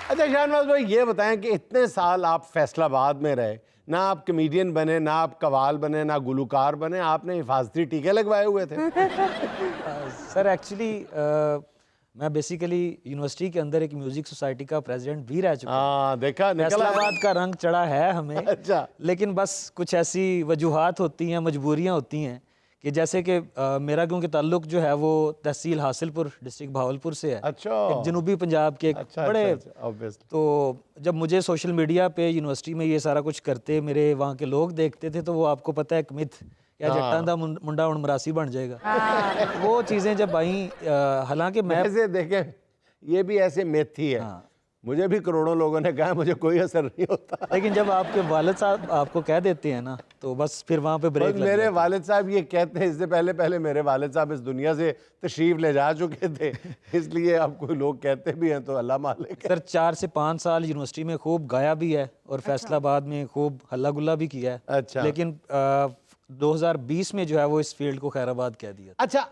اچھا شاہنواز بھائی یہ بتائیں کہ اتنے سال آپ فیصل آباد میں رہے، نہ آپ کمیڈین بنے، نہ آپ قوال بنے، نہ گلوکار بنے، آپ نے حفاظتی ٹیکے لگوائے ہوئے تھے؟ سر ایکچولی میں بیسیکلی یونیورسٹی کے اندر ایک میوزک سوسائٹی کا پریزیڈنٹ بھی رہ چکا ہوں. ہاں دیکھا فیصل نکلا. آباد کا رنگ چڑھا ہے ہمیں. اچھا. لیکن بس کچھ ایسی وجوہات ہوتی ہیں، مجبوریاں ہوتی ہیں کہ جیسے کہ میرا کیونکہ تعلق جو ہے وہ تحصیل حاصل پور ڈسٹرکٹ بہاولپور سے ہے، اچھا ایک جنوبی پنجاب کے ایک بڑے. تو جب مجھے سوشل میڈیا پہ یونیورسٹی میں یہ سارا کچھ کرتے میرے وہاں کے لوگ دیکھتے تھے تو وہ آپ کو پتہ ہے ایک متھ یا جٹاں دا منڈا ہن مراسی بن جائے گا. وہ چیزیں جب آئیں، حالانکہ میں دیکھیں یہ بھی ایسے میتھ ہی ہے، مجھے بھی کروڑوں لوگوں نے کہا مجھے کوئی اثر نہیں ہوتا. لیکن جب آپ کے والد صاحب آپ کو کہہ دیتے ہیں نا تو بس پھر وہاں پہ بریک. میرے والد صاحب یہ کہتے ہیں، اس سے پہلے میرے والد صاحب اس دنیا سے تشریف لے جا چکے تھے، اس لیے اب کوئی لوگ کہتے بھی ہیں تو اللہ مالک. سر 4 سے 5 سال یونیورسٹی میں خوب گایا بھی ہے اور فیصل آباد میں خوب ہلا گلا بھی کیا ہے. اچھا. لیکن 2020 میں جو ہے وہ اس فیلڈ کو خیر آباد کہہ دیا. اچھا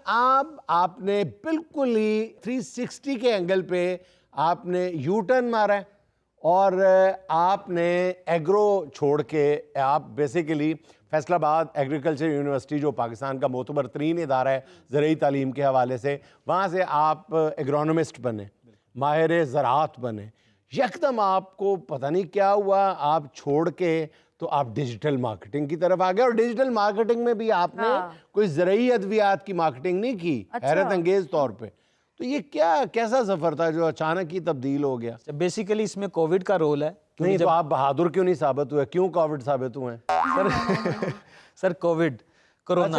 آپ نے بالکل ہی 360 کے اینگل پہ آپ نے یو ٹرن مارا ہے اور آپ نے ایگرو چھوڑ کے آپ بیسیکلی فیصل آباد ایگریکلچر یونیورسٹی جو پاکستان کا معتبر ترین ادارہ ہے زرعی تعلیم کے حوالے سے، وہاں سے آپ ایگرونومسٹ بنے، ماہر زراعت بنے. یکدم آپ کو پتہ نہیں کیا ہوا، آپ چھوڑ کے تو آپ ڈیجیٹل مارکیٹنگ کی طرف آگئے، اور ڈیجیٹل مارکیٹنگ میں بھی آپ نے کوئی زرعی ادویات کی مارکیٹنگ نہیں کی، حیرت انگیز طور پہ. تو یہ کیسا سفر تھا جو اچانک ہی تبدیل ہو گیا؟ بیسیکلی اس میں کووڈ کا رول ہے. نہیں تو آپ بہادر کیوں نہیں ثابت ہوئے؟ کیوں کووڈ ثابت ہوئے ہیں؟ سر کووڈ کرونا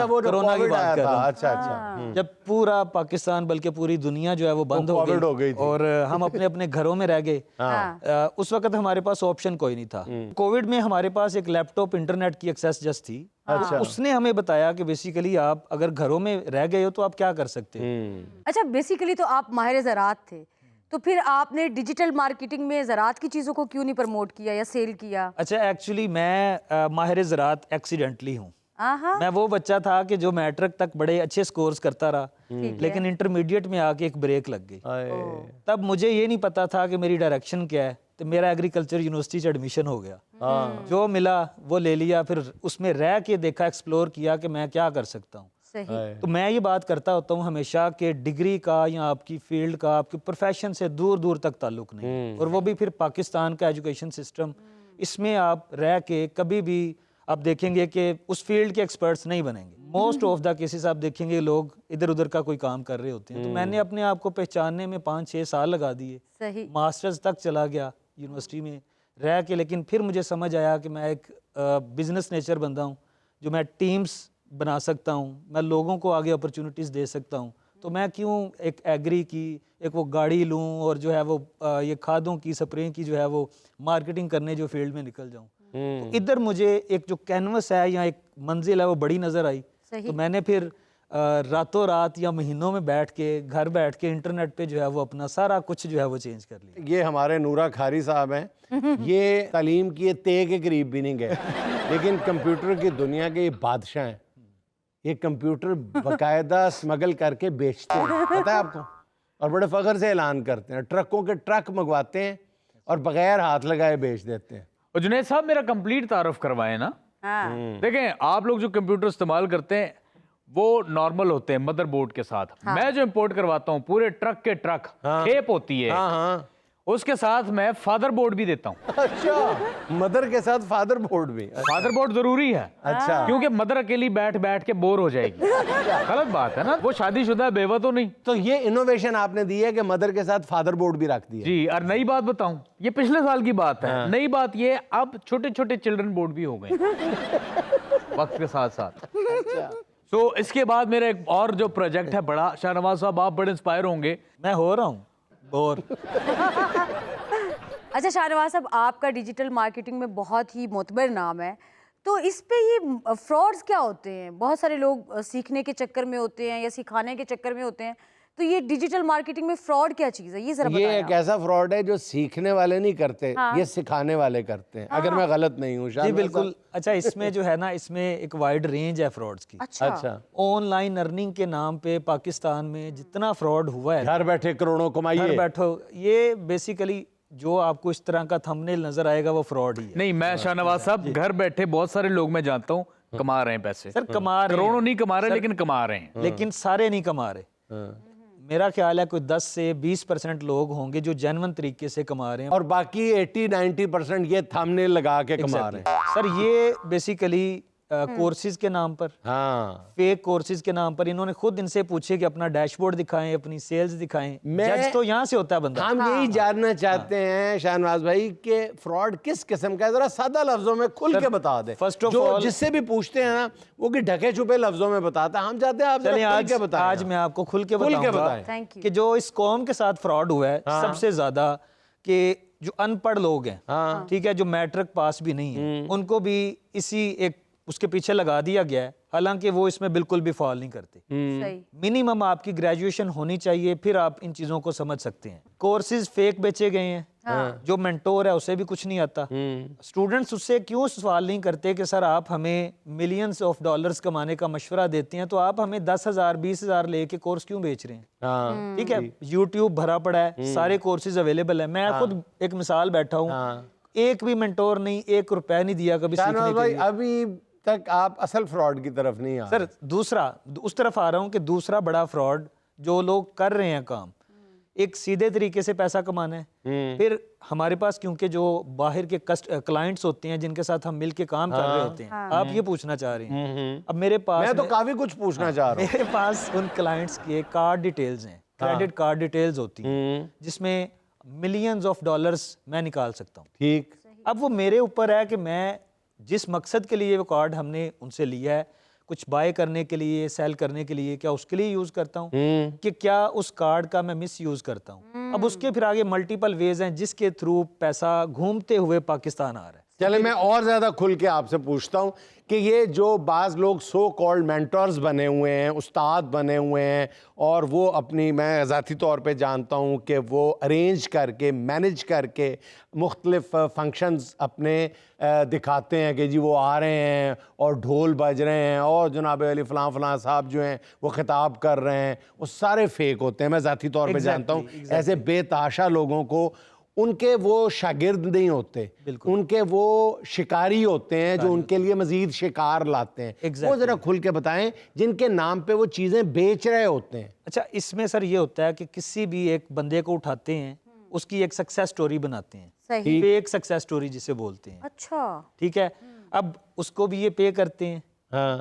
کی بات کر رہا ہوں. اچھا. جب پورا پاکستان بلکہ پوری دنیا جو ہے وہ بند ہو گئی اور ہم اپنے اپنے گھروں میں رہ گئے، اس وقت ہمارے پاس آپشن کوئی نہیں تھا. کووڈ میں ہمارے پاس ایک لیپ ٹاپ انٹرنیٹ کی ایکسیس جسٹ تھی. اس نے ہمیں بتایا کہ بیسیکلی آپ اگر گھروں میں رہ گئے ہو تو آپ کیا کر سکتے ہیں. اچھا بیسیکلی تو آپ ماہر زراعت تھے، تو پھر آپ نے ڈیجیٹل مارکیٹنگ میں زراعت کی چیزوں کو کیوں نہیں پروموٹ کیا یا سیل کیا؟ اچھا ایکچولی میں ماہر زراعت ایکسیڈنٹلی ہوں. میں وہ بچہ تھا کہ جو میٹرک تک بڑے اچھے سکورز کرتا رہا، لیکن انٹرمیڈیٹ میں آ کے ایک بریک لگ گئی. تب مجھے یہ نہیں پتا تھا کہ میری ڈائریکشن کیا ہے، تو میرا ایگریکلچر یونیورسٹی سے ایڈمیشن ہو گیا. جو ملا وہ لے لیا، پھر اس میں رہ کے دیکھا، ایکسپلور کیا کہ میں کیا کر سکتا ہوں. تو میں یہ بات کرتا ہوتا ہوں ہمیشہ کہ ڈگری کا یا آپ کی فیلڈ کا آپ کی پروفیشن سے دور دور تک تعلق نہیں، اور وہ بھی پھر پاکستان کا ایجوکیشن سسٹم، اس میں آپ رہ کے کبھی بھی آپ دیکھیں گے کہ اس فیلڈ کے ایکسپرٹس نہیں بنیں گے. موسٹ آف دا کیسز آپ دیکھیں گے لوگ ادھر ادھر کا کوئی کام کر رہے ہوتے ہیں. تو میں نے اپنے آپ کو پہچاننے میں 5-6 سال لگا دیے، ماسٹرز تک چلا گیا یونیورسٹی میں رہ کے. لیکن پھر مجھے سمجھ آیا کہ میں ایک بزنس نیچر بندہ ہوں، جو میں ٹیمز بنا سکتا ہوں، میں لوگوں کو آگے اپرچونٹیز دے سکتا ہوں. تو میں کیوں ایک ایگری کی ایک وہ گاڑی لوں اور جو ہے وہ یہ کھادوں کی سپرے کی جو ہے وہ مارکیٹنگ کرنے جو فیلڈ میں نکل جاؤں. تو ادھر مجھے ایک جو کینوس ہے یا ایک منزل ہے وہ بڑی نظر آئی. تو میں نے پھر راتوں رات یا مہینوں میں بیٹھ کے گھر بیٹھ کے انٹرنیٹ پہ جو ہے وہ اپنا سارا کچھ جو ہے وہ چینج کر لیا. یہ ہمارے نورا کھاری صاحب ہیں، یہ تعلیم کی تے کے قریب بھی نہیں گئے، لیکن کمپیوٹر کی دنیا کے یہ بادشاہ ہیں. یہ کمپیوٹر باقاعدہ سمگل کر کے بیچتے ہیں، پتہ ہے آپ کو، اور بڑے فخر سے اعلان کرتے ہیں. ٹرکوں کے ٹرک منگواتے ہیں اور بغیر ہاتھ لگائے بیچ دیتے ہیں. اور جنید صاحب میرا کمپلیٹ تعارف کروائے نا. دیکھیں آپ لوگ جو کمپیوٹر استعمال کرتے ہیں وہ نارمل ہوتے ہیں مدر بورڈ کے ساتھ. میں جو امپورٹ کرواتا ہوں پورے ٹرک کے ٹرک کھیپ ہوتی ہے، اس کے ساتھ میں فادر بورڈ بھی دیتا ہوں. اچھا مدر کے ساتھ فادر بورڈ بھی؟ فادر بورڈ ضروری ہے. اچھا کیونکہ مدر اکیلی بیٹھ بیٹھ کے بور ہو جائے گی. غلط بات ہے نا، وہ شادی شدہ بیوہ تو نہیں. تو یہ انوویشن آپ نے دی ہے کہ مدر کے ساتھ فادر بورڈ بھی رکھ دیا. جی. اور نئی بات بتاؤں، یہ پچھلے سال کی بات ہے. نئی بات یہ اب چھوٹے چھوٹے چلڈرن بورڈ بھی ہو گئے وقت کے ساتھ ساتھ. سو اس کے بعد میرا ایک اور جو پروجیکٹ ہے بڑا، شاہنواز صاحب آپ بڑے انسپائر ہوں گے. میں ہو رہا ہوں بور. اچھا شاہنواز صاحب، آپ کا ڈیجیٹل مارکیٹنگ میں بہت ہی معتبر نام ہے، تو اس پہ یہ فراڈز کیا ہوتے ہیں؟ بہت سارے لوگ سیکھنے کے چکر میں ہوتے ہیں یا سکھانے کے چکر میں ہوتے ہیں، تو یہ ڈیجیٹل مارکیٹنگ میں فراڈ کیا چیز ہے؟ یہ ذرا بتائیں. یہ ایک ایسا فراڈ ہے جو سیکھنے والے نہیں کرتے، یہ سکھانے والے کرتے ہیں، اگر میں غلط نہیں ہوں. جی بالکل. اچھا اس میں جو ہے نا، اس میں ایک وائڈ رینج ہے فراڈز کی. اچھا آن لائن ارننگ کے نام پہ پاکستان میں جتنا فراڈ ہوا ہے، گھر بیٹھے کروڑوں کمائیے، گھر بیٹھو، یہ بیسیکلی جو آپ کو اس طرح کا تھمبنیل نظر آئے گا وہ فراڈ ہی ہے. نہیں میں شاہ نواز صاحب گھر بیٹھے بہت سارے لوگ میں جانتا ہوں کما رہے ہیں پیسے, سر کما رہے کروڑوں نہیں کما رہے لیکن کما رہے ہیں, لیکن سارے نہیں کما رہے. میرا خیال ہے کوئی 10 سے 20% لوگ ہوں گے جو جینون طریقے سے کما رہے ہیں, اور باقی 80-90% یہ تھمبنیل لگا کے کما رہے ہیں. سر یہ بیسیکلی کورسز کے نام پر, ہاں فیک کورسز کے نام پر, انہوں نے خود ان سے پوچھے کہ اپنا ڈیش بورڈ دکھائیں, اپنی سیلز دکھائیں. جج تو یہاں سے ہوتا ہے بندہ. ہم یہی جاننا چاہتے ہیں شاہ نواز بھائی کہ فراڈ کس قسم کا ہے, ذرا سادہ لفظوں میں کھل کے بتا دیں. First of جو all- جس سے بھی پوچھتے ہیں نا وہ کہ ڈھکے چھپے لفظوں میں بتاتا ہے, ہم چاہتے ہیں آپ چلیں ذرا کھل کے بتائیں. آج میں آپ کو کھل کے بتاؤں گا بتائیں. Thank you. کہ جو اس قوم کے ساتھ فراڈ ہوا ہے سب سے زیادہ, کہ جو ان پڑھ لوگ ہیں, ٹھیک ہے, جو میٹرک پاس بھی نہیں ہیں, ان کو بھی اسی ایک اس کے پیچھے لگا دیا گیا ہے, حالانکہ وہ اس میں بالکل بھی فال نہیں کرتے. صحیح. منیمم آپ کی گریجویشن ہونی چاہیے, پھر آپ ان چیزوں کو سمجھ سکتے ہیں. کورسز فیک بیچے گئے ہیں, جو مینٹور ہے اسے بھی کچھ نہیں آتا. اسٹوڈنٹس اس سے کیوں سوال نہیں کرتے کہ سر آپ ہمیں ملینز آف ڈالرز کمانے کا مشورہ دیتے ہیں, تو آپ ہمیں 10,000 20,000 لے کے کورس کیوں بیچ رہے ہیں؟ ہاں ٹھیک ہے, یوٹیوب بھرا پڑا ہے, سارے کورسز اویلیبل ہیں. میں خود ایک مثال بیٹھا ہوں, ایک بھی مینٹور نہیں, 1 روپے نہیں دیا کبھی شاہ سیکھنے نواز کے بھائی لیے. ابھی تک آپ اصل فراڈ کی طرف نہیں آ سر دوسرا اس طرف آ رہا ہوں کہ دوسرا بڑا فراڈ جو لوگ کر رہے ہیں کام, ایک سیدھے طریقے سے پیسہ کمانا ہے. پھر ہمارے پاس کیونکہ جو باہر کے کلائنٹس ہوتے ہیں جن کے ساتھ ہم مل کے کام کر رہے ہوتے ہیں, آپ یہ پوچھنا چاہ رہے ہیں. اب میرے پاس میں تو کافی کچھ پوچھنا چاہ رہا ہوں. میرے پاس ان کلائنٹس کے کارڈ ڈیٹیلز ہیں, کریڈٹ کارڈ ڈیٹیلز ہوتی ہیں جس میں ملینز آف ڈالرز میں نکال سکتا ہوں. ٹھیک, اب وہ میرے اوپر ہے کہ میں جس مقصد کے لیے وہ کارڈ ہم نے ان سے لیا ہے, کچھ بائی کرنے کے لیے, سیل کرنے کے لیے, کیا اس کے لیے یوز کرتا ہوں, کہ کیا اس کارڈ کا میں مس یوز کرتا ہوں. اب اس کے پھر آگے ملٹیپل ویز ہیں جس کے تھرو پیسہ گھومتے ہوئے پاکستان آ رہا ہے. چلے میں اور زیادہ کھل کے آپ سے پوچھتا ہوں کہ یہ جو بعض لوگ سو کالڈ مینٹورز بنے ہوئے ہیں, استاد بنے ہوئے ہیں, اور وہ اپنی, میں ذاتی طور پہ جانتا ہوں کہ وہ ارینج کر کے, مینج کر کے مختلف فنکشنز اپنے دکھاتے ہیں کہ جی وہ آ رہے ہیں اور ڈھول بج رہے ہیں اور جناب علی فلاں فلاں صاحب جو ہیں وہ خطاب کر رہے ہیں, وہ سارے فیک ہوتے ہیں. میں ذاتی طور پہ جانتا ہوں ایسے بے تحاشا لوگوں کو. ان کے وہ شاگرد نہیں ہوتے, ان کے وہ شکاری ہوتے ہیں جو ان کے لیے مزید شکار لاتے ہیں. وہ ذرا کھل کے بتائیں جن کے نام پہ وہ چیزیں بیچ رہے ہوتے ہیں. اچھا, اس میں سر یہ ہوتا ہے کہ کسی بھی ایک بندے کو اٹھاتے ہیں, اس کی ایک سکسیس سٹوری بناتے ہیں, صحیح. فیک سکسیس سٹوری جسے بولتے ہیں. اچھا, ٹھیک ہے, اب اس کو بھی یہ پے کرتے ہیں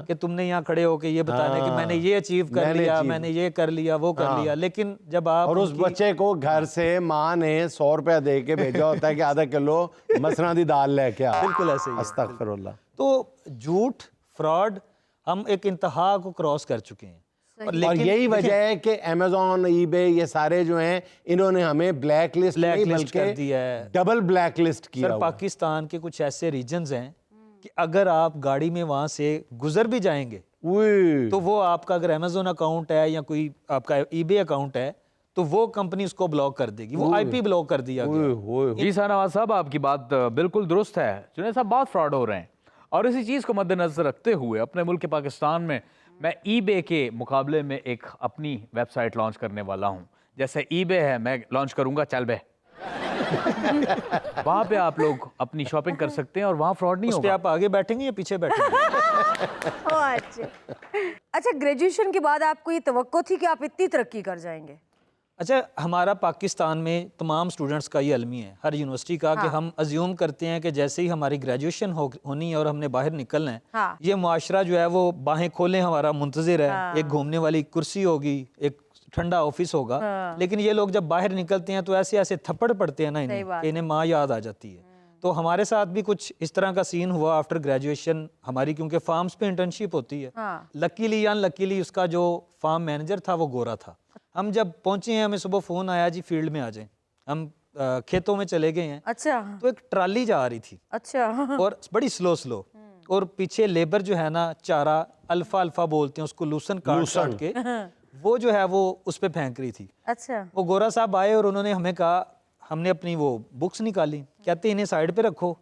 کہ تم نے یہاں کھڑے ہو کے یہ بتانا کہ میں نے یہ اچیو کر لیا, میں نے یہ کر لیا, وہ کر لیا. لیکن جب آپ اور اس بچے کو گھر سے ماں نے 100 روپیہ دے کے بھیجا ہوتا ہے کہ آدھا کلو مسنا دی دال لے کے آ. بالکل ایسے ہی ہے. استغفر اللہ. تو جھوٹ, فراڈ ہم ایک انتہا کو کراس کر چکے ہیں. اور یہی وجہ ہے کہ امیزون, ای بے, یہ سارے جو ہیں انہوں نے ہمیں بلیک لسٹ نہیں بلکہ ڈبل بلیک لسٹ کیا. سر پاکستان کے کچھ ایسے ریجنز ہیں کہ اگر آپ گاڑی میں وہاں سے گزر بھی جائیں گے تو وہ آپ کا اگر امیزون اکاؤنٹ ہے یا کوئی آپ کا ای بے اکاؤنٹ ہے تو وہ کمپنی اس کو بلاک کر دے گی, وہ آئی پی بلاک کر دیا گیا. جی شاہ نواز صاحب آپ کی بات بالکل درست ہے. جنید صاحب بہت فراڈ ہو رہے ہیں, اور اسی چیز کو مد نظر رکھتے ہوئے اپنے ملک پاکستان میں میں ای بے کے مقابلے میں ایک اپنی ویب سائٹ لانچ کرنے والا ہوں. جیسے ای بے ہے, میں لانچ کروں گا چل بے. وہاں پہ آپ لوگ اپنی شاپنگ کر سکتے ہیں اور وہاں فراڈ نہیں اس پہ ہوگا. آپ آگے بیٹھیں گے یا پیچھے بیٹھیں گے؟ اچھا, گریجویشن کے بعد آپ کو یہ توقع تھی کہ آپ اتنی ترقی کر جائیں گے؟ اچھا, ہمارا پاکستان میں تمام سٹوڈنٹس کا یہ المی ہے, ہر یونیورسٹی کا, کہ ہم ازیوم کرتے ہیں کہ جیسے ہی ہماری گریجویشن ہونی ہے اور ہم نے باہر نکلنا ہے, یہ معاشرہ جو ہے وہ باہیں کھولیں ہمارا منتظر ہے. ایک گھومنے والی کرسی ہوگی, ایک ٹھنڈا آفس ہوگا. لیکن یہ لوگ جب باہر نکلتے ہیں تو ایسے ایسے تھپڑ پڑتے ہیں نا انہیں کہ انہیں ماں یاد آ جاتی ہے. تو ہمارے ساتھ بھی کچھ اس طرح کا سین ہوا آفٹر گریجویشن ہماری, کیونکہ فارمز پہ انٹرنشپ ہوتی ہے. لکیلی یا ان لکیلی اس کا جو فارم مینیجر تھا وہ گورا تھا. ہم جب پہنچے ہیں, ہمیں صبح فون آیا جی فیلڈ میں آ جائیں. ہم کھیتوں میں چلے گئے ہیں. اچھا, تو ایک ٹرالی جا رہی تھی. اچھا, اور بڑی سلو, اور پیچھے لیبر جو ہے نا چارہ الفا بولتے ہیں اس کو, لوسن کاٹ کے وہ جو ہے وہ اس پہ پھینک رہی تھی. اچھا, وہ گورا صاحب آئے اور انہوں نے ہمیں کہا, ہم نے اپنی وہ بکس نکالی, کہتے انہیں سائڈ پہ رکھو,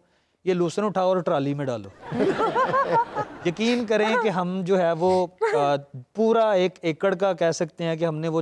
یہ لوسن اٹھاؤ اور ٹرالی میں ڈالو. یقین کریں کہ ہم جو ہے وہ پورا 1 ایکڑ کا کہہ سکتے ہیں کہ ہم نے وہ